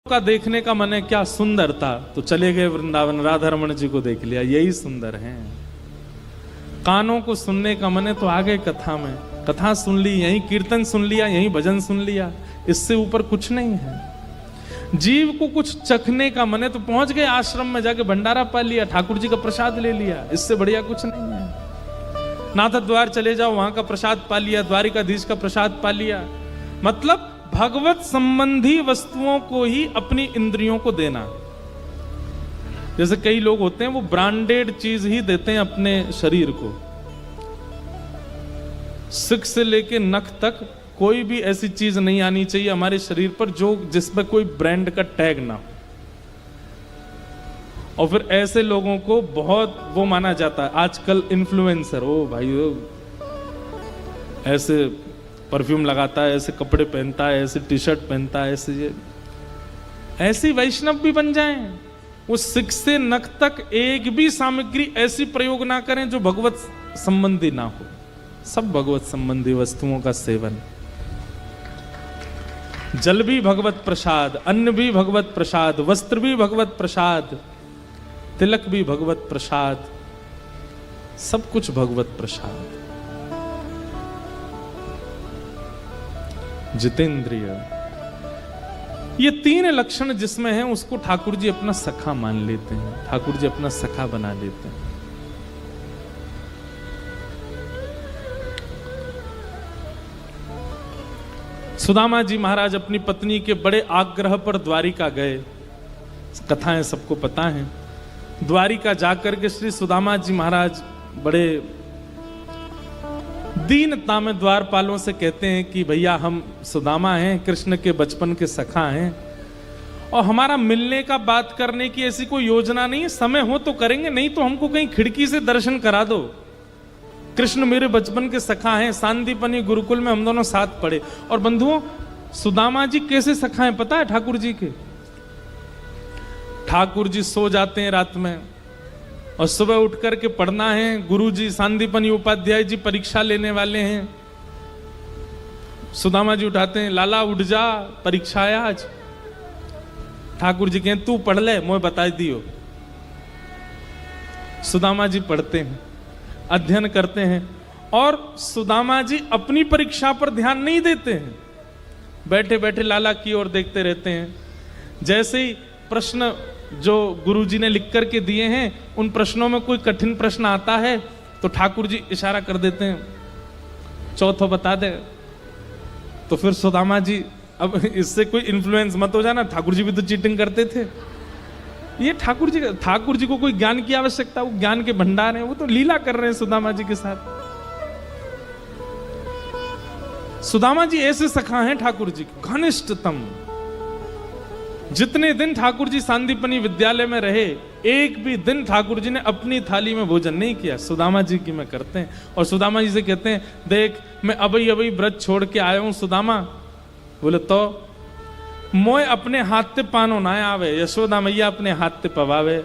का देखने का मन है, क्या सुंदर था, तो चले गए वृंदावन, राधा रमण जी को देख लिया, यही सुंदर है। कानों को सुनने का मन है तो आ गए कथा में, कथा सुन ली, यहीं कीर्तन सुन लिया, यहीं भजन सुन लिया, इससे ऊपर कुछ नहीं है। जीव को कुछ चखने का मन है तो पहुंच गए आश्रम में, जाके भंडारा पा लिया, ठाकुर जी का प्रसाद ले लिया, इससे बढ़िया कुछ नहीं है। नाथ द्वार चले जाओ, वहां का प्रसाद पा लिया, द्वारिकाधीश का प्रसाद पा लिया। मतलब भगवत संबंधी वस्तुओं को ही अपनी इंद्रियों को देना। जैसे कई लोग होते हैं वो ब्रांडेड चीज ही देते हैं अपने शरीर को, सिक से लेके नख तक कोई भी ऐसी चीज नहीं आनी चाहिए हमारे शरीर पर जो जिसमें कोई ब्रांड का टैग ना हो। और फिर ऐसे लोगों को बहुत वो माना जाता है आजकल, इन्फ्लुएंसर, ओ भाई ओ, ऐसे परफ्यूम लगाता है, ऐसे कपड़े पहनता है, ऐसे टी शर्ट पहनता है, ऐसी वैष्णव भी बन जाएं। वो सिक से नख तक एक भी सामग्री ऐसी प्रयोग ना करें जो भगवत संबंधी ना हो, सब भगवत संबंधी वस्तुओं का सेवन। जल भी भगवत प्रसाद, अन्न भी भगवत प्रसाद, वस्त्र भी भगवत प्रसाद, तिलक भी भगवत प्रसाद, सब कुछ भगवत प्रसाद। जितेंद्रिय, ये तीन लक्षण जिसमें हैं उसको ठाकुर जी अपना सखा मान लेते हैं, ठाकुर जी अपना सखा बना लेते हैं। सुदामा जी महाराज अपनी पत्नी के बड़े आग्रह पर द्वारिका गए, कथाएं सबको पता है। द्वारिका जाकर के श्री सुदामा जी महाराज बड़े दीनता में द्वारपालों से कहते हैं कि भैया हम सुदामा हैं, कृष्ण के बचपन के सखा हैं, और हमारा मिलने का बात करने की ऐसी कोई योजना नहीं है, समय हो तो करेंगे, नहीं तो हमको कहीं खिड़की से दर्शन करा दो। कृष्ण मेरे बचपन के सखा हैं, सांदीपनी गुरुकुल में हम दोनों साथ पढ़े। और बंधुओं, सुदामा जी कैसे सखा हैं पता है ठाकुर जी के? ठाकुर जी सो जाते हैं रात में और सुबह उठ करके पढ़ना है, गुरु जी सांदीपनी उपाध्याय जी परीक्षा लेने वाले हैं, सुदामा जी उठाते हैं, लाला उठ जा परीक्षा है आज। ठाकुर जी कहें तू पढ़ ले, मैं बता दियो। सुदामा जी पढ़ते हैं, अध्ययन करते हैं, और सुदामा जी अपनी परीक्षा पर ध्यान नहीं देते हैं, बैठे बैठे लाला की ओर देखते रहते हैं। जैसे ही प्रश्न जो गुरुजी ने लिख करके दिए हैं उन प्रश्नों में कोई कठिन प्रश्न आता है तो ठाकुर जी इशारा कर देते हैं, चौथो बता दे। तो फिर सुदामा जी, अब इससे कोई इन्फ्लुएंस मत हो जाना, ठाकुर जी भी तो चीटिंग करते थे। ये ठाकुर जी को कोई ज्ञान की आवश्यकता, वो ज्ञान के भंडार हैं, वो तो लीला कर रहे हैं सुदामा जी के साथ। सुदामा जी ऐसे सखा हैं ठाकुर जी, घनिष्ठतम। जितने दिन ठाकुर जी सांदीपनी विद्यालय में रहे, एक भी दिन ठाकुर जी ने अपनी थाली में भोजन नहीं किया, सुदामा जी की में करते हैं। और सुदामा जी से कहते हैं, देख मैं अभी अभी व्रत छोड़ के आया हूं सुदामा। बोले तो मोय अपने हाथ ते पानो ना आवे, यशोदा मैया अपने हाथ ते पवावे,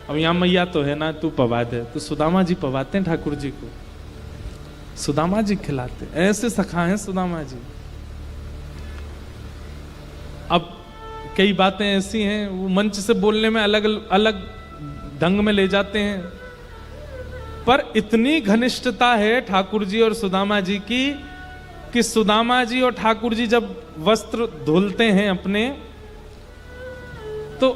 अब यहां मैया तो है ना, तू पवा दे। तो सुदामा जी पवाते हैं ठाकुर जी को, सुदामा जी खिलाते, ऐसे सखा हैं सुदामा जी। अब कई बातें ऐसी हैं वो मंच से बोलने में अलग अलग ढंग में ले जाते हैं, पर इतनी घनिष्ठता है ठाकुर जी और सुदामा जी की कि सुदामा जी और ठाकुर जी जब वस्त्र धुलते हैं अपने, तो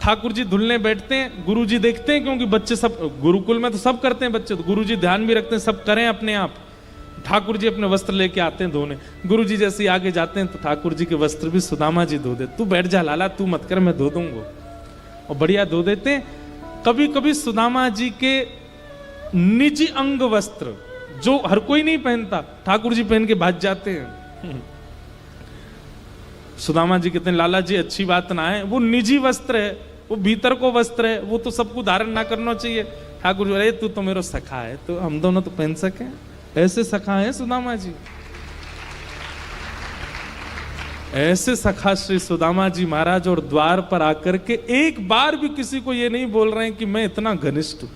ठाकुर जी धुलने बैठते हैं, गुरु जी देखते हैं, क्योंकि बच्चे सब गुरुकुल में तो सब करते हैं बच्चे, तो गुरु जी ध्यान भी रखते हैं सब करें अपने आप। ठाकुर जी अपने वस्त्र लेके आते हैं धोने, गुरु जी जैसे आगे जाते हैं तो ठाकुर जी के वस्त्र भी सुदामा जी धो दे, तू बैठ जा लाला, तू मत कर, मैं धो दूंगा, और बढ़िया धो देते हैं। कभी कभी सुदामा जी के निजी अंग वस्त्र जो हर कोई नहीं पहनता, ठाकुर जी पहन के भाग जाते हैं। सुदामा जी कहते हैं लाला जी अच्छी बात ना है, वो निजी वस्त्र है, वो भीतर को वस्त्र है, वो तो सबको धारण ना करना चाहिए। ठाकुर जी अरे तू तो मेरा सखा है, तो हम दोनों तो पहन सके, ऐसे सखा है सुदामा जी। ऐसे सखा श्री सुदामा जी महाराज, और द्वार पर आकर के एक बार भी किसी को ये नहीं बोल रहे हैं कि मैं इतना घनिष्ठ हूं,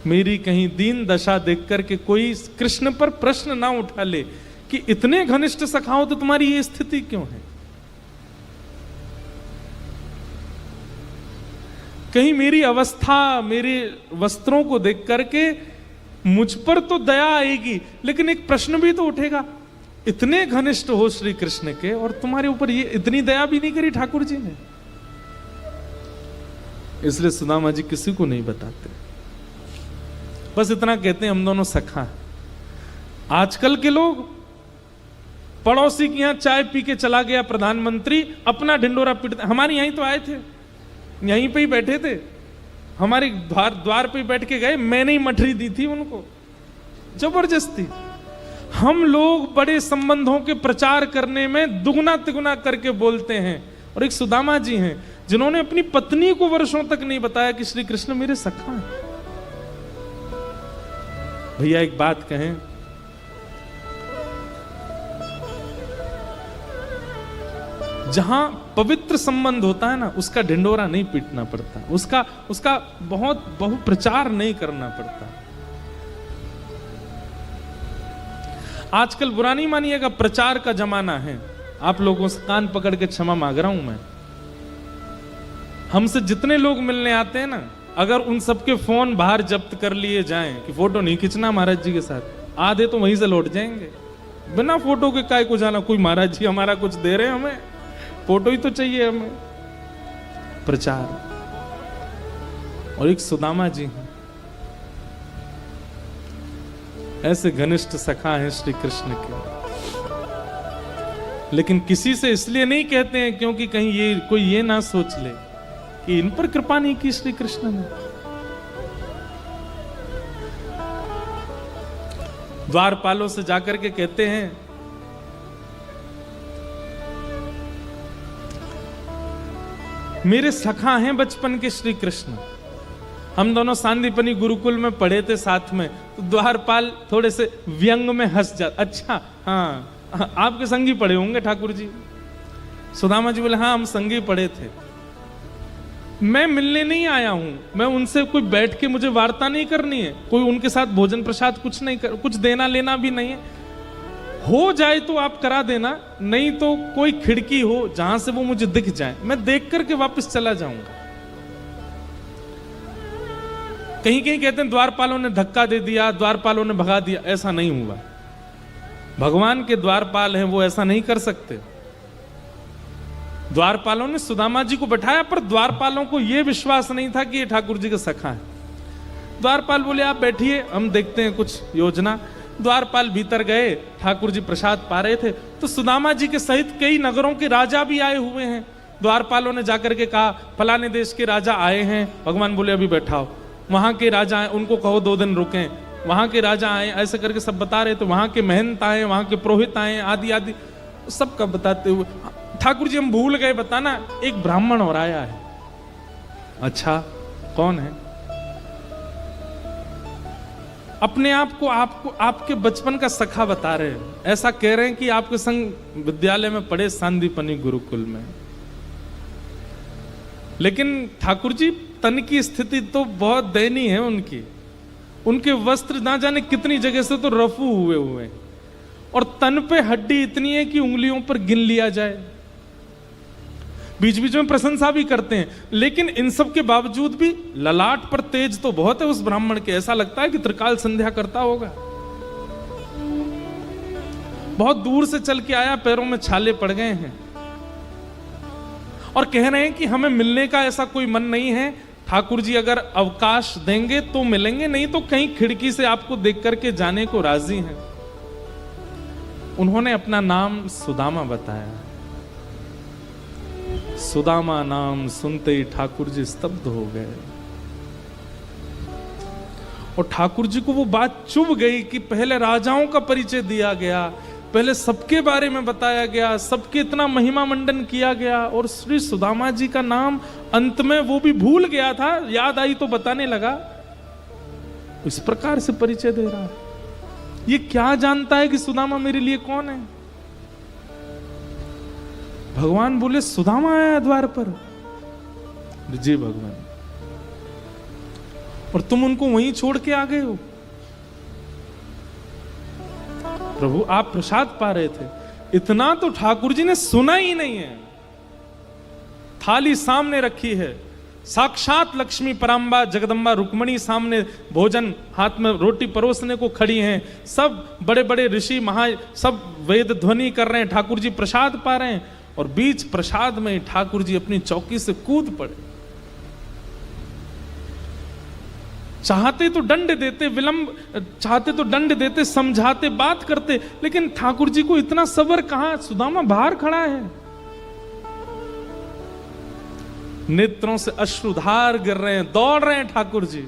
मेरी कहीं दीन दशा देख करके कोई कृष्ण पर प्रश्न ना उठा ले कि इतने घनिष्ठ सखा हो तो तुम्हारी ये स्थिति क्यों है। कहीं मेरी अवस्था, मेरे वस्त्रों को देख करके मुझ पर तो दया आएगी, लेकिन एक प्रश्न भी तो उठेगा, इतने घनिष्ठ हो श्री कृष्ण के और तुम्हारे ऊपर ये इतनी दया भी नहीं करी ठाकुर जी ने। इसलिए सुदामा जी किसी को नहीं बताते, बस इतना कहते हैं हम दोनों सखा हैं। आजकल के लोग पड़ोसी के यहां चाय पी के चला गया प्रधानमंत्री, अपना ढिंडोरा पीटते। हमारे यहीं तो आए थे, यहीं पे ही बैठे थे, हमारे द्वार पे बैठ के गए, मैंने ही मठरी दी थी उनको जबरदस्ती। हम लोग बड़े संबंधों के प्रचार करने में दुगना तिगुना करके बोलते हैं, और एक सुदामा जी हैं जिन्होंने अपनी पत्नी को वर्षों तक नहीं बताया कि श्री कृष्ण मेरे सखा हैं। भैया एक बात कहें, जहां पवित्र संबंध होता है ना, उसका ढिंडोरा नहीं पीटना पड़ता, उसका बहुत प्रचार नहीं करना पड़ता। आजकल बुरा नहीं मानिएगा, प्रचार का जमाना है। आप लोगों से कान पकड़ के क्षमा मांग रहा हूं मैं। हमसे जितने लोग मिलने आते हैं ना, अगर उन सबके फोन बाहर जब्त कर लिए जाएं कि फोटो नहीं खींचना महाराज जी के साथ, आधे तो वहीं से लौट जाएंगे। बिना फोटो के काय को जाना, कोई महाराज जी हमारा कुछ दे रहे हैं, हमें फोटो ही तो चाहिए हमें। प्रचार। और एक सुदामा जी हैं, ऐसे घनिष्ठ सखा हैं श्री कृष्ण के, लेकिन किसी से इसलिए नहीं कहते हैं क्योंकि कहीं ये कोई ये ना सोच ले कि इन पर कृपा नहीं की श्री कृष्ण ने। द्वारपालों से जाकर के कहते हैं, मेरे सखा हैं बचपन के श्री कृष्ण। हम दोनों सांदीपनी गुरुकुल में पढ़े थे साथ में, तो द्वारपाल थोड़े से व्यंग में हंस जाते। अच्छा हाँ, आपके संगी पढ़े होंगे ठाकुर जी। सुदामा जी बोले हाँ हम संगी पढ़े थे। मैं मिलने नहीं आया हूं, मैं उनसे कोई बैठ के मुझे वार्ता नहीं करनी है, कोई उनके साथ भोजन प्रसाद कुछ नहीं कर, कुछ देना लेना भी नहीं है। हो जाए तो आप करा देना, नहीं तो कोई खिड़की हो जहां से वो मुझे दिख जाए, मैं देख करके वापस चला जाऊंगा। कहीं कहीं कहते हैं द्वारपालों ने धक्का दे दिया, द्वारपालों ने भगा दिया, ऐसा नहीं हुआ। भगवान के द्वारपाल हैं, वो ऐसा नहीं कर सकते। द्वारपालों ने सुदामा जी को बैठाया, पर द्वारपालों को यह विश्वास नहीं था कि ये ठाकुर जी का सखा है। द्वारपाल बोले आप बैठिए, हम देखते हैं कुछ योजना। द्वारपाल भीतर गए, ठाकुर जी प्रसाद पा रहे थे, तो सुदामा जी के सहित कई नगरों के राजा भी आए हुए हैं। द्वारपालों ने जाकर के कहा फलाने देश के राजा आए हैं। भगवान बोले अभी बैठाओ। वहां के राजा आए, उनको कहो 2 दिन रुकें। वहां के राजा आए, ऐसे करके सब बता रहे थे। वहां के महंत आए, वहां के पुरोहित आए, आदि आदि सबका बताते हुए ठाकुर जी हम भूल गए बताना, एक ब्राह्मण और आया है। अच्छा कौन है? अपने आप को आपके बचपन का सखा बता रहे हैं, ऐसा कह रहे हैं कि आपके संग विद्यालय में पढ़े सांदीपनी गुरुकुल में। लेकिन ठाकुर जी तन की स्थिति तो बहुत दयनीय है उनकी। उनके वस्त्र ना जाने कितनी जगह से तो रफू हुए और तन पे हड्डी इतनी है कि उंगलियों पर गिन लिया जाए। बीच बीच में प्रशंसा भी करते हैं, लेकिन इन सब के बावजूद भी ललाट पर तेज तो बहुत है उस ब्राह्मण के। ऐसा लगता है कि त्रिकाल संध्या करता होगा। बहुत दूर से चल के आया, पैरों में छाले पड़ गए हैं और कह रहे हैं कि हमें मिलने का ऐसा कोई मन नहीं है। ठाकुर जी अगर अवकाश देंगे तो मिलेंगे, नहीं तो कहीं खिड़की से आपको देख करके जाने को राजी हैं। उन्होंने अपना नाम सुदामा बताया। सुदामा नाम सुनते ही ठाकुर जी स्तब्ध हो गए और ठाकुर जी को वो बात चुभ गई कि पहले राजाओं का परिचय दिया गया, पहले सबके बारे में बताया गया, सबके इतना महिमा मंडन किया गया, और श्री सुदामा जी का नाम अंत में वो भी भूल गया था, याद आई तो बताने लगा। इस प्रकार से परिचय दे रहा है। ये क्या जानता है कि सुदामा मेरे लिए कौन है? भगवान बोले सुदामा आया द्वार पर। जी भगवान, और तुम उनको वहीं छोड़ के आ गए हो? प्रभु आप प्रसाद पा रहे थे, इतना तो ठाकुर जी ने सुना ही नहीं है। थाली सामने रखी है, साक्षात लक्ष्मी पराम्बा जगदम्बा रुक्मणी सामने भोजन हाथ में रोटी परोसने को खड़ी हैं। सब बड़े बड़े ऋषि महा सब वेद ध्वनि कर रहे हैं, ठाकुर जी प्रसाद पा रहे हैं, और बीच प्रसाद में ठाकुर जी अपनी चौकी से कूद पड़े। चाहते तो दंड देते, विलंब चाहते तो दंड देते, समझाते, बात करते, लेकिन ठाकुर जी को इतना सब्र कहां। सुदामा बाहर खड़ा है, नेत्रों से अश्रुधार गिर रहे हैं, दौड़ रहे हैं ठाकुर जी।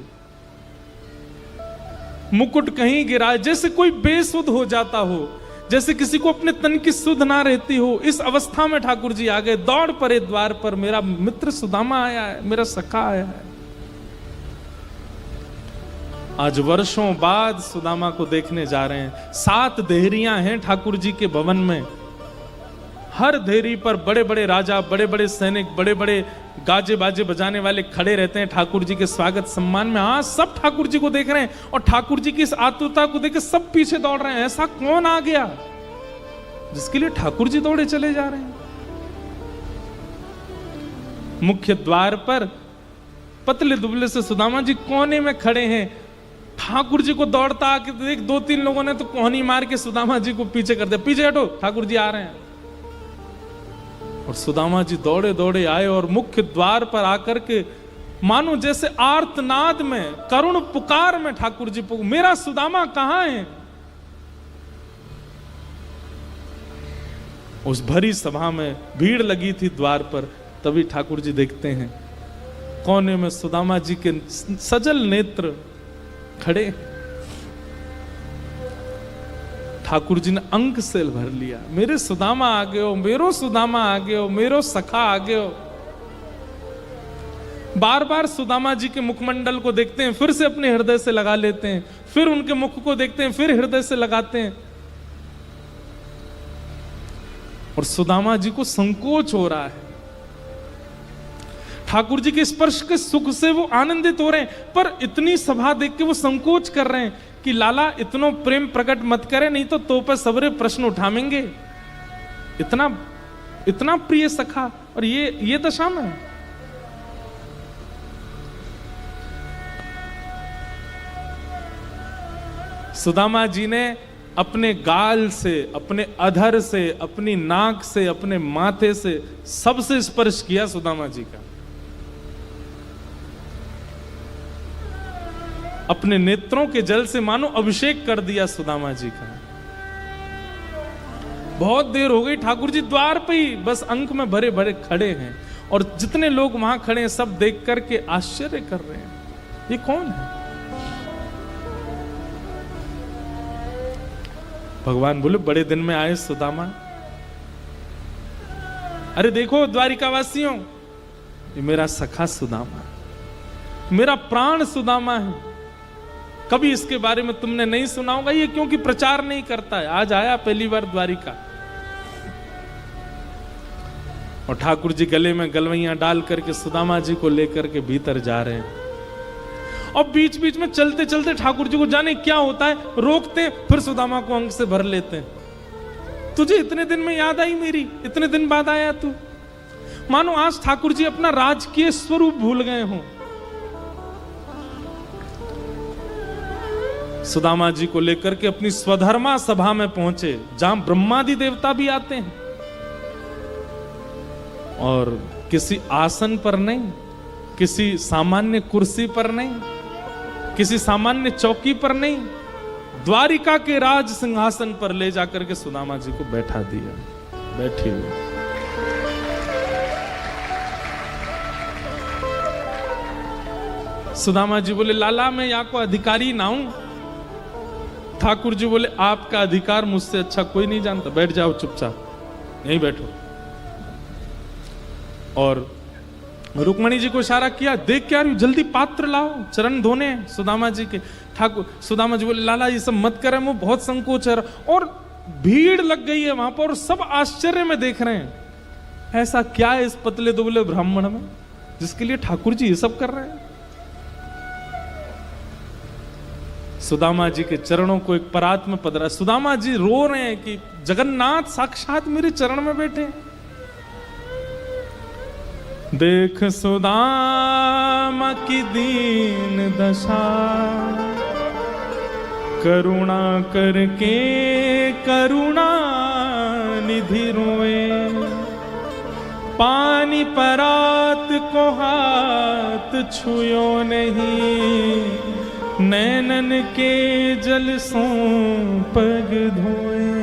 मुकुट कहीं गिरा है, जैसे कोई बेसुध हो जाता हो, जैसे किसी को अपने तन की सुध ना रहती हो। इस अवस्था में ठाकुर जी आ गए, दौड़ पड़े द्वार पर, मेरा मित्र सुदामा आया है, मेरा सखा आया है। आज वर्षों बाद सुदामा को देखने जा रहे हैं। 7 देहरियां हैं ठाकुर जी के भवन में। हर देहरी पर बड़े बड़े राजा, बड़े बड़े सैनिक, बड़े बड़े गाजे बाजे बजाने वाले खड़े रहते हैं ठाकुर जी के स्वागत सम्मान में। हाँ, सब ठाकुर जी को देख रहे हैं, और ठाकुर जी की इस आतुरता को देख के सब पीछे दौड़ रहे हैं। ऐसा कौन आ गया जिसके लिए ठाकुर जी दौड़े चले जा रहे हैं? मुख्य द्वार पर पतले दुबले से सुदामा जी कोने में खड़े हैं। ठाकुर जी को दौड़ता आके देख 2-3 लोगों ने तो कोहनी मार के सुदामा जी को पीछे कर दिया, पीछे हटो, ठाकुर जी आ रहे हैं। और सुदामा जी दौड़े दौड़े आए और मुख्य द्वार पर आकर के मानो जैसे आर्तनाद में, करुण पुकार में ठाकुर जी मेरा सुदामा कहां है? उस भरी सभा में भीड़ लगी थी द्वार पर। तभी ठाकुर जी देखते हैं कोने में सुदामा जी के सजल नेत्र खड़े। ठाकुर जी ने अंक से भर लिया, मेरे सुदामा आ गए हो, मेरो सुदामा आ गए हो, मेरो सखा आ गए हो। बार बार सुदामा जी के मुखमंडल को देखते हैं, फिर से अपने हृदय से लगा लेते हैं, फिर उनके मुख को देखते हैं, फिर हृदय से लगाते हैं। और सुदामा जी को संकोच हो रहा है। ठाकुर जी के स्पर्श के सुख से वो आनंदित हो रहे हैं, पर इतनी सभा देख के वो संकोच कर रहे हैं कि लाला इतनो प्रेम प्रकट मत करे, नहीं तो पर सबरे प्रश्न उठाएंगे। इतना इतना प्रिय सखा और ये दशा में। सुदामा जी ने अपने गाल से, अपने अधर से, अपनी नाक से, अपने माथे से सबसे स्पर्श किया सुदामा जी का। अपने नेत्रों के जल से मानो अभिषेक कर दिया सुदामा जी का। बहुत देर हो गई, ठाकुर जी द्वार पे ही बस अंक में भरे भरे खड़े हैं, और जितने लोग वहां खड़े हैं सब देख करके आश्चर्य कर रहे हैं, ये कौन है? भगवान बोले, बड़े दिन में आए सुदामा। अरे देखो द्वारिकावासियों, ये मेरा सखा सुदामा, मेरा प्राण सुदामा है। कभी इसके बारे में तुमने नहीं सुना होगा, ये क्योंकि प्रचार नहीं करता है, आज आया पहली बार द्वारिका। और ठाकुर जी गले में गलवैयां डाल करके सुदामा जी को लेकर के भीतर जा रहे हैं। और बीच बीच में चलते चलते ठाकुर जी को जाने क्या होता है, रोकते, फिर सुदामा को अंक से भर लेते हैं। तुझे इतने दिन में याद आई मेरी, इतने दिन बाद आया तू। मानो आज ठाकुर जी अपना राजकीय स्वरूप भूल गए हों। सुदामा जी को लेकर के अपनी स्वधर्मा सभा में पहुंचे, जहां ब्रह्मादि देवता भी आते हैं, और किसी आसन पर नहीं, किसी सामान्य कुर्सी पर नहीं, किसी सामान्य चौकी पर नहीं, द्वारिका के राज सिंहासन पर ले जाकर के सुदामा जी को बैठा दिया। बैठे हुए सुदामा जी बोले, लाला मैं यहाँ को अधिकारी ना हूं। ठाकुर जी बोले, आपका अधिकार मुझसे अच्छा कोई नहीं जानता, बैठ जाओ चुपचाप, यहीं बैठो। और रुक्मणी जी को इशारा किया, देख क्या रही, जल्दी पात्र लाओ, चरण धोने सुदामा जी के। ठाकुर सुदामा जी बोले, लाला ये सब मत करें, वो बहुत संकोच है। और भीड़ लग गई है वहां पर, और सब आश्चर्य में देख रहे हैं, ऐसा क्या है इस पतले दुबले ब्राह्मण में जिसके लिए ठाकुर जी ये सब कर रहे हैं। सुदामा जी के चरणों को एक परात्म पद रहा। सुदामा जी रो रहे हैं कि जगन्नाथ साक्षात मेरे चरण में बैठे। देख सुदामा सुदामा की दीन दशा, करुणा करके करुणा निधि रोए, पानी परात को हाथ छुयो नहीं, नैनन के जल सो पग धोए।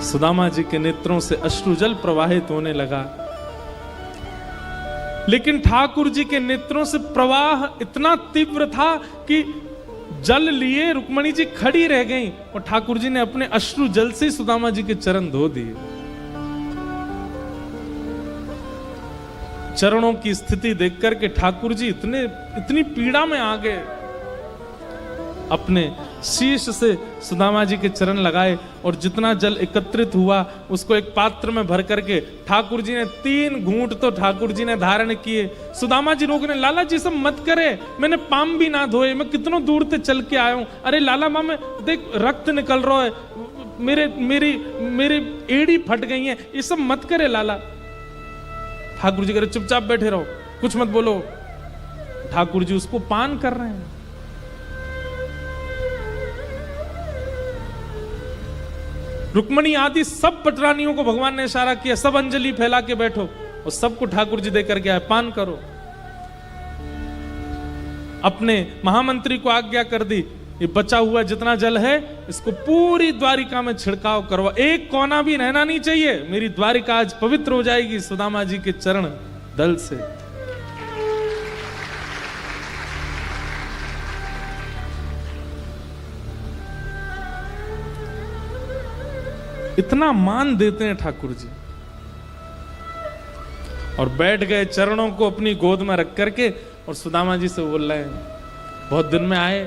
सुदामा जी के नेत्रों से अश्रुजल प्रवाहित होने लगा, लेकिन ठाकुर जी के नेत्रों से प्रवाह इतना तीव्र था कि जल लिए रुक्मणी जी खड़ी रह गईं और ठाकुर जी ने अपने अश्रु जल से सुदामा जी के चरण धो दिए। चरणों की स्थिति देखकर के ठाकुर जी इतनी पीड़ा में आ गए, अपने शीश से सुदामा जी के चरण लगाए और जितना जल एकत्रित हुआ उसको एक पात्र में भर करके ठाकुर जी ने 3 घूंट तो ठाकुर जी ने धारण किए। सुदामा जी रोकने, लाला जी सब मत करे, मैंने पाम भी ना धोए, मैं कितनों दूर से चल के आया हूं। अरे लाला माँ में देख रक्त निकल रहा है, मेरी एड़ी फट गई है, ये सब मत करे लाला। ठाकुर जी कह रहे चुपचाप बैठे रहो, कुछ मत बोलो। ठाकुर जी उसको पान कर रहे हैं। रुक्मणी आदि सब पटरानियों को भगवान ने इशारा किया, सब अंजलि फैला के बैठो और सबको ठाकुर जी देकर के आए, पान करो। अपने महामंत्री को आज्ञा कर दी, ये बचा हुआ जितना जल है इसको पूरी द्वारिका में छिड़काव करवा, एक कोना भी रहना नहीं चाहिए, मेरी द्वारिका आज पवित्र हो जाएगी सुदामा जी के चरण दल से। इतना मान देते हैं ठाकुर जी। और बैठ गए चरणों को अपनी गोद में रख करके और सुदामा जी से बोल रहे हैं, बहुत दिन में आए,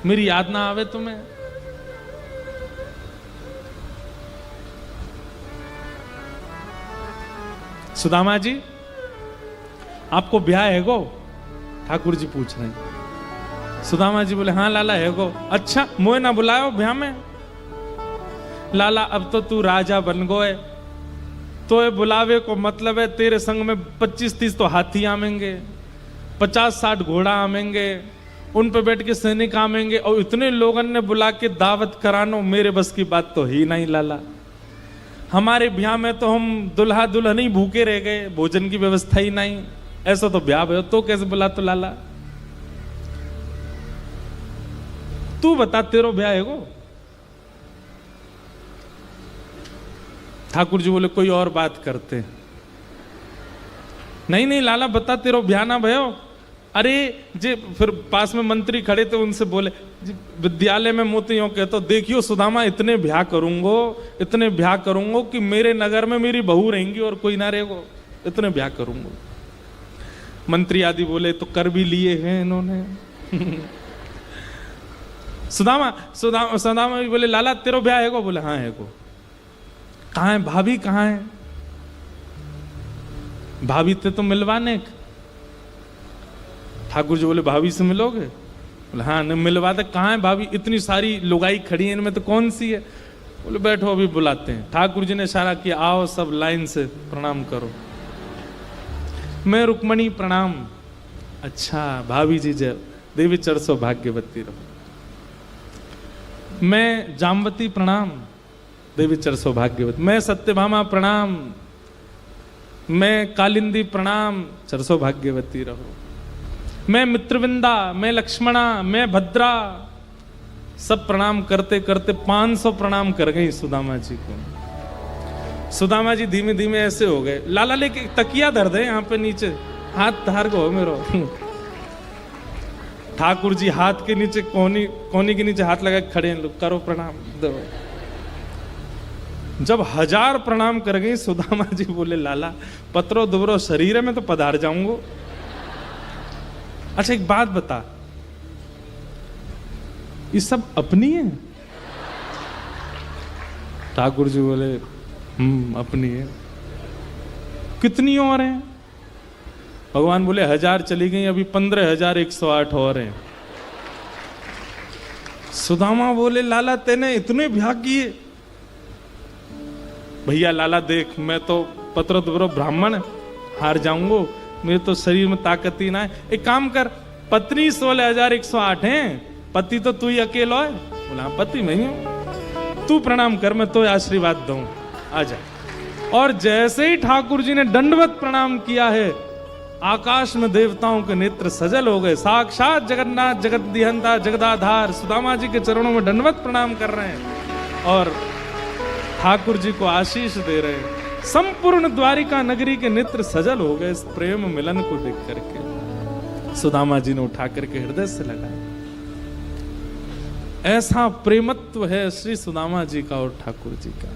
मेरी याद ना आवे तुम्हें? सुदामा जी आपको ब्याह है गो? ठाकुर जी पूछ रहे हैं। सुदामा जी बोले हाँ लाला है गो। अच्छा मोए ना बुलायो ब्याह में? लाला अब तो तू राजा बन गए, तो ये बुलावे को मतलब है तेरे संग में 25-30 तो हाथी आमेंगे, 50-60 घोड़ा आमेंगे, उन पे बैठ के सैनिक आमेंगे और इतने लोगों ने बुला के दावत करानो मेरे बस की बात तो ही नहीं लाला। हमारे ब्याह में तो हम दुल्हा दुल्हन ही भूखे रह गए, भोजन की व्यवस्था ही नहीं, ऐसा तो ब्याह है तो कैसे बुला? तो लाला तू बता तेरो ब्याह है गो? ठाकुर जी बोले कोई और बात करते। नहीं नहीं लाला बता तेरो ब्याह ना भयो। अरे जे फिर पास में मंत्री खड़े थे उनसे बोले विद्यालय में मोतियों के तो देखियो सुदामा इतने ब्याह करूंगो कि मेरे नगर में मेरी बहू रहेंगी और कोई ना रहेगो, इतने ब्याह करूंगो। मंत्री आदि बोले तो कर भी लिए हैं इन्होंने। सुदामा भी बोले लाला तेरो ब्याह है गो? बोले हाँ है गो। कहाँ है भाभी? कहाँ है भाभी? थे तो मिलवाने। ठाकुर जी बोले भाभी से मिलोगे? बोले हाँ न मिलवा दे। कहाँ है भाभी? इतनी सारी लुगाई खड़ी है, इनमें तो कौन सी है? बोले बैठो अभी बुलाते हैं। ठाकुर जी ने इशारा किया आओ सब लाइन से प्रणाम करो। मैं रुक्मणी प्रणाम। अच्छा भाभी जी जय, देवी चरसो भाग्यवती रहो। मैं जामवती प्रणाम, देवी चरसो भाग्यवती। मैं सत्यभामा प्रणाम, मैं कालिंदी प्रणाम, चरसो भाग्यवती रहो। मैं मित्रविंदा, मैं लक्ष्मणा, मैं भद्रा, सब प्रणाम करते करते 500 प्रणाम कर गई सुदामा जी को। सुदामा जी धीमे धीमे ऐसे हो गए। लाला लेके तकिया धर दे यहाँ पे नीचे, हाथ धार को मेरो। ठाकुर जी हाथ के नीचे कोनी के नीचे हाथ लगा खड़े हैं, लोग करो प्रणाम दो। जब 1000 प्रणाम कर गई सुदामा जी बोले लाला पत्रो दुबरो शरीर में तो पधार जाऊंगो। अच्छा एक बात बता, ये सब अपनी है? ठाकुर जी बोले अपनी है। कितनी और हैं? भगवान बोले 1000 चली गई, अभी 15,108 और हैं। सुदामा बोले लाला तेने इतने ब्याह किए? भैया लाला देख मैं तो पत्रोद्भव ब्राह्मण, हार जाऊंगो, मेरे तो शरीर में ताकत ही ना है। एक काम कर, पत्नी 16,108 हैं, पति तो तू ही अकेला है। बोला पति मैं ही हूं, तू प्रणाम कर, मैं तो आशीर्वाद दूं, आजा। और जैसे ही ठाकुर जी ने दंडवत प्रणाम किया है, आकाश में देवताओं के नेत्र सजल हो गए। साक्षात जगन्नाथ जगत दिहंता जगदाधार सुदामा जी के चरणों में दंडवत प्रणाम कर रहे हैं और ठाकुर जी को आशीष दे रहे हैं। संपूर्ण द्वारिका नगरी के नेत्र सजल हो गए इस प्रेम मिलन को देख करके। सुदामा जी ने उठा करके हृदय से लगाया। ऐसा प्रेमत्व है श्री सुदामा जी का और ठाकुर जी का।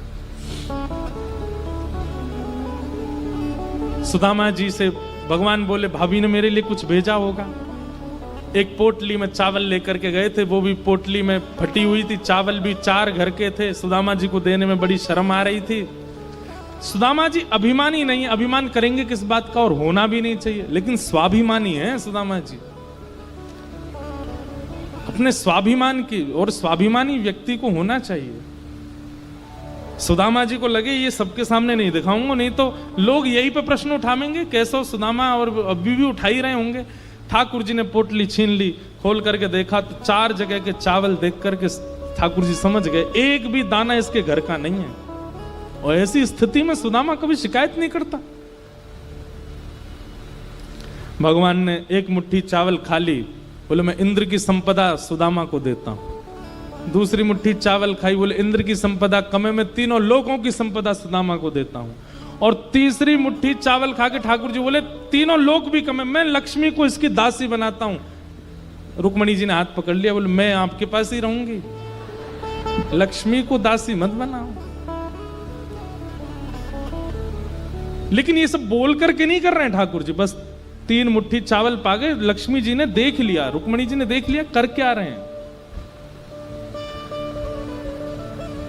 सुदामा जी से भगवान बोले भाभी ने मेरे लिए कुछ भेजा होगा। एक पोटली में चावल लेकर के गए थे, वो भी पोटली में फटी हुई थी, चावल भी 4 घर के थे। सुदामा जी को देने में बड़ी शर्म आ रही थी। सुदामा जी अभिमानी नहीं, अभिमान करेंगे किस बात का, और होना भी नहीं चाहिए, लेकिन स्वाभिमानी है सुदामा जी, अपने स्वाभिमान की, और स्वाभिमानी व्यक्ति को होना चाहिए। सुदामा जी को लगे ये सबके सामने नहीं दिखाऊंगा, नहीं तो लोग यही पे प्रश्न उठाएंगे कैसे सुदामा, और अभी भी उठा ही रहे होंगे। ठाकुर जी ने पोटली छीन ली, खोल करके देखा तो 4 जगह के चावल देख करके ठाकुर जी समझ गए एक भी दाना इसके घर का नहीं है। और ऐसी स्थिति में सुदामा कभी शिकायत नहीं करता। भगवान ने एक मुट्ठी चावल खा ली, बोले मैं इंद्र की संपदा सुदामा को देता हूं। दूसरी मुट्ठी चावल खाई, बोले इंद्र की संपदा कमे, मैं तीनों लोगों की संपदा सुदामा को देता हूं। और तीसरी मुट्ठी चावल खा के ठाकुर जी बोले तीनों लोग भी कमे, मैं लक्ष्मी को इसकी दासी बनाता हूं। रुक्मणी जी ने हाथ पकड़ लिया, बोले मैं आपके पास ही रहूंगी, लक्ष्मी को दासी मत बनाओ। लेकिन ये सब बोल करके नहीं कर रहे हैं ठाकुर जी, बस 3 मुट्ठी चावल पा गए। लक्ष्मी जी ने देख लिया, रुक्मणी जी ने देख लिया कर क्या रहे हैं।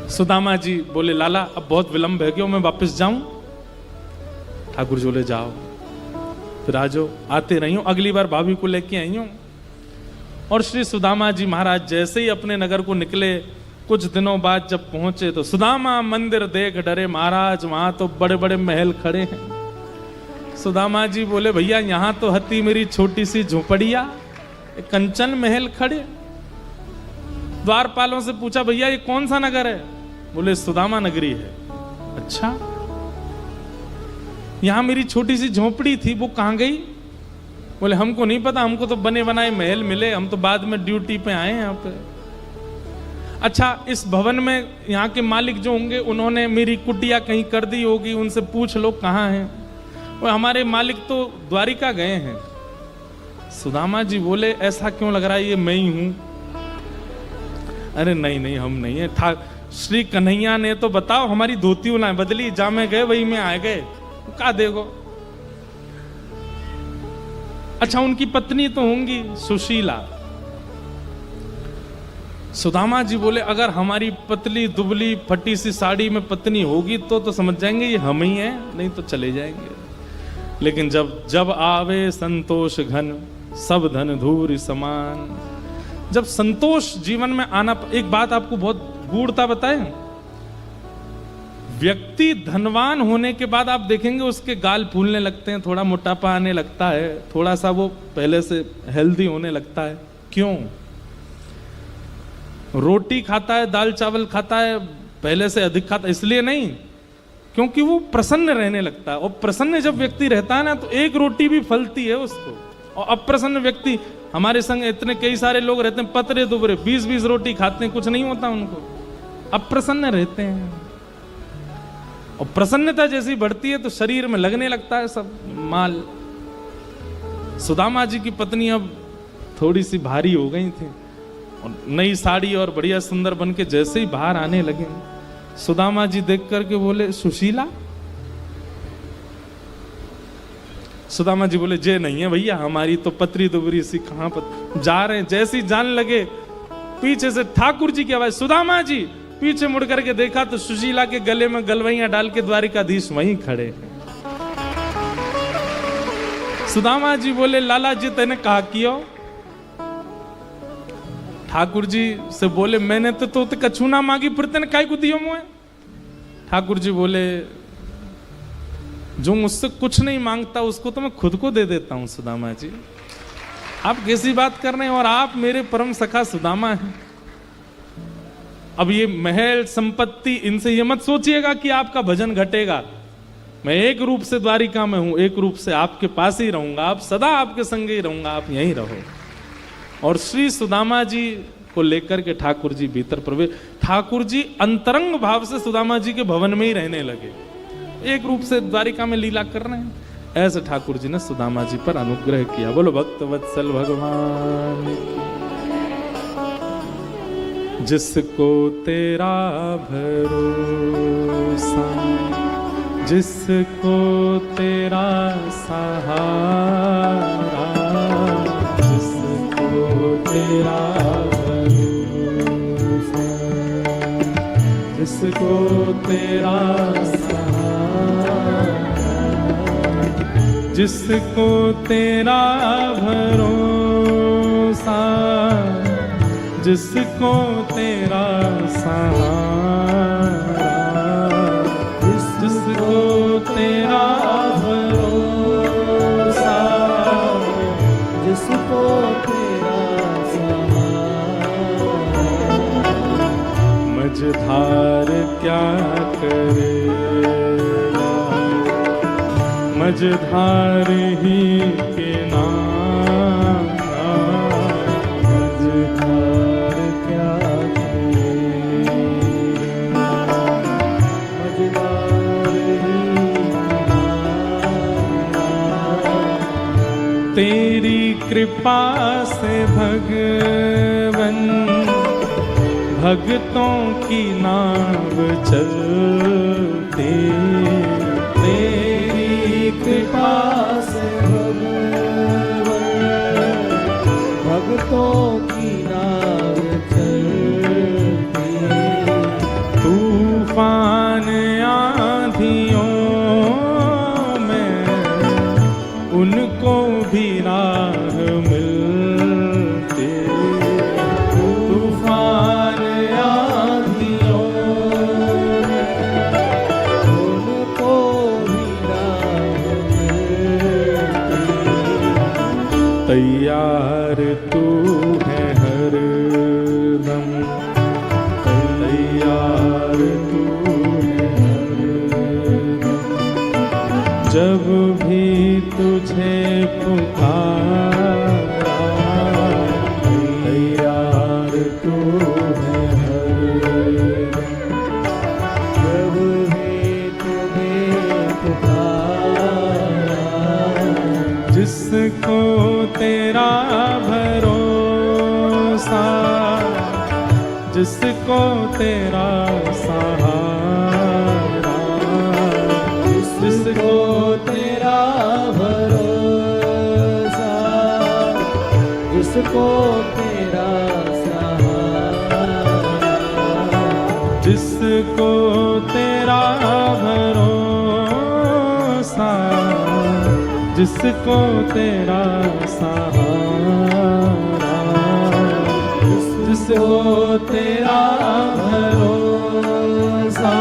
सुदामा जी बोले लाला अब बहुत विलंब है, क्यों मैं वापस जाऊं? ठाकुर जी बोले जाओ, फिर आ जाओ, आते रही हूं, अगली बार भाभी को लेके आई हूं। और श्री सुदामा जी महाराज जैसे ही अपने नगर को निकले, कुछ दिनों बाद जब पहुंचे तो सुदामा मंदिर देख डरे महाराज, वहां तो बड़े बड़े महल खड़े हैं। सुदामा जी बोले भैया यहां तो हती मेरी छोटी सी झोपड़िया, कंचन महल खड़े। द्वारपालों से पूछा भैया ये कौन सा नगर है? बोले सुदामा नगरी है। अच्छा, यहां मेरी छोटी सी झोपड़ी थी वो कहां गई? बोले हमको नहीं पता, हमको तो बने बनाए महल मिले, हम तो बाद में ड्यूटी पे आए हैं यहाँ पे। अच्छा, इस भवन में यहाँ के मालिक जो होंगे उन्होंने मेरी कुटिया कहीं कर दी होगी, उनसे पूछ लो कहाँ हैं। और हमारे मालिक तो द्वारिका गए हैं। सुदामा जी बोले ऐसा क्यों लग रहा है ये मैं ही हूं? अरे नहीं नहीं हम नहीं है, श्री कन्हैया ने तो बताओ हमारी धोती ना बदली, जा में गए वही में आ गए, का देखो। अच्छा, उनकी पत्नी तो होंगी सुशीला। सुदामा जी बोले अगर हमारी पतली दुबली फटी सी साड़ी में पत्नी होगी तो समझ जाएंगे ये हम ही हैं, नहीं तो चले जाएंगे। लेकिन जब जब आवे संतोष घन, सब धन धूर समान। जब संतोष जीवन में आना, एक बात आपको बहुत गूढ़ता बताएं, व्यक्ति धनवान होने के बाद आप देखेंगे उसके गाल फूलने लगते हैं, थोड़ा मोटापा आने लगता है, थोड़ा सा वो पहले से हेल्दी होने लगता है। क्यों? रोटी खाता है, दाल चावल खाता है, पहले से अधिक खाता है, इसलिए नहीं, क्योंकि वो प्रसन्न रहने लगता है। और प्रसन्न जब व्यक्ति रहता है ना तो एक रोटी भी फलती है उसको। और अप्रसन्न व्यक्ति, हमारे संग इतने कई सारे लोग रहते हैं पतरे दुबरे, 20-20 रोटी खाते हैं, कुछ नहीं होता उनको, अप्रसन्न रहते हैं। और प्रसन्नता जैसी बढ़ती है तो शरीर में लगने लगता है सब माल। सुदामा जी की पत्नी अब थोड़ी सी भारी हो गई थी, और नई साड़ी और बढ़िया सुंदर बन के जैसे ही बाहर आने लगे, सुदामा जी देख करके बोले सुशीला। सुदामा जी बोले जे नहीं है भैया, हमारी तो पतरी दुबरी सी कहां पर जा रहे हैं। जैसे ही जाने लगे पीछे से ठाकुर जी की आवाज, सुदामा जी। पीछे मुड़ करके देखा तो सुशीला के गले में गलवैया डाल के द्वारिकाधीश वहीं खड़े हैं। सुदामा जी बोले लाला जी तेने कहा कियो? ठाकुर जी से बोले मैंने तो कछू ना मांगी, फिर तेने काय को दियो मुझे? ठाकुर जी बोले जो मुझसे कुछ नहीं मांगता उसको तो मैं खुद को दे देता हूं सुदामा जी। आप कैसी बात कर रहे हैं, और आप मेरे परम सखा सुदामा हैं। अब ये महल संपत्ति, इनसे ये मत सोचिएगा कि आपका भजन घटेगा। मैं एक रूप से द्वारिका में हूं, एक रूप से आपके पास ही रहूंगा, आप सदा आपके संग ही रहूंगा, आप यहीं रहो। और श्री सुदामा जी को लेकर के ठाकुर जी भीतर प्रवेश, ठाकुर जी अंतरंग भाव से सुदामा जी के भवन में ही रहने लगे, एक रूप से द्वारिका में लीला कर रहे हैं। ऐसे ठाकुर जी ने सुदामा जी पर अनुग्रह किया। बोलो भक्त वत्सल भगवान की। जिसको तेरा भरोसा, जिसको तेरा सहारा, जिसको तेरा भरोसा, जिसको तेरा सहारा, जिसको तेरा भरोसा, जिसको तेरा सहारा, जिसको तेरा भरोसा, जिसको तेरा सहारा, मझधार क्या करेगा, मझधार ही किनारा, मझधार क्या करेगा, मझधार ही किनारा। तेरी कृपा से भगवन भक्तों की नाव चलती, तेरी कृपा से भक्तों की नाव चलती, तूफान आंधियों में उनको भी राह मिलती, तूफान आंधियों में उनको भी राह मिलती। तैयार तू है हरदम, तैयार तू है हरदम, जब भी तुझे पुकारा, तैयार तू है हरदम, जब भी तुम्हें पुकारा, जिसको तेरा भरोसा, जिसको तेरा सहारा, जिसको तेरा भरोसा, जिसको तेरा सहारा, जिसको तेरा भरोसा, जिसको तेरा सहारा, जिसको तेरा भरोसा,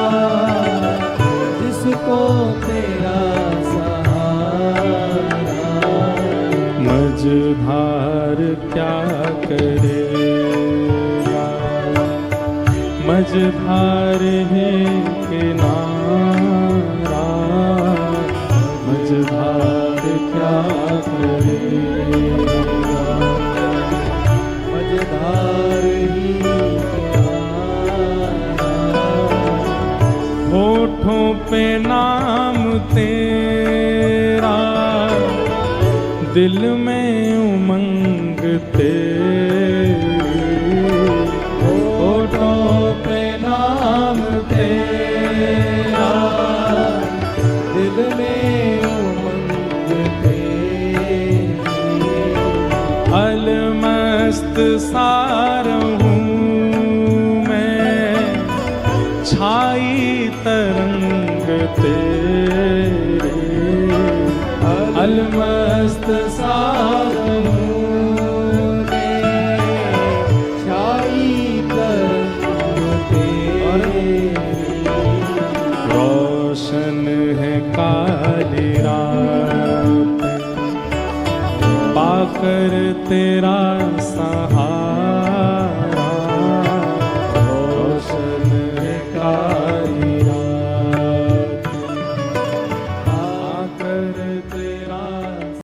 जिसको तेरा सहारा, मझधार क्या करेगा, मझधार है किनारा, मझधार क्या करेगा, मझधार ही किनारा। होठों पे नाम तेरा, दिल में उमंग तेरी, होठों पे नाम तेरा, दिल में उमंग तेरी, अलमस्त सार हूँ मैं, छाई तरंग तेरी, अलमस्त सार हूँ मैं, छाई तरंग तेरी, रोशन है काली रात, पाकर तेरा सहारा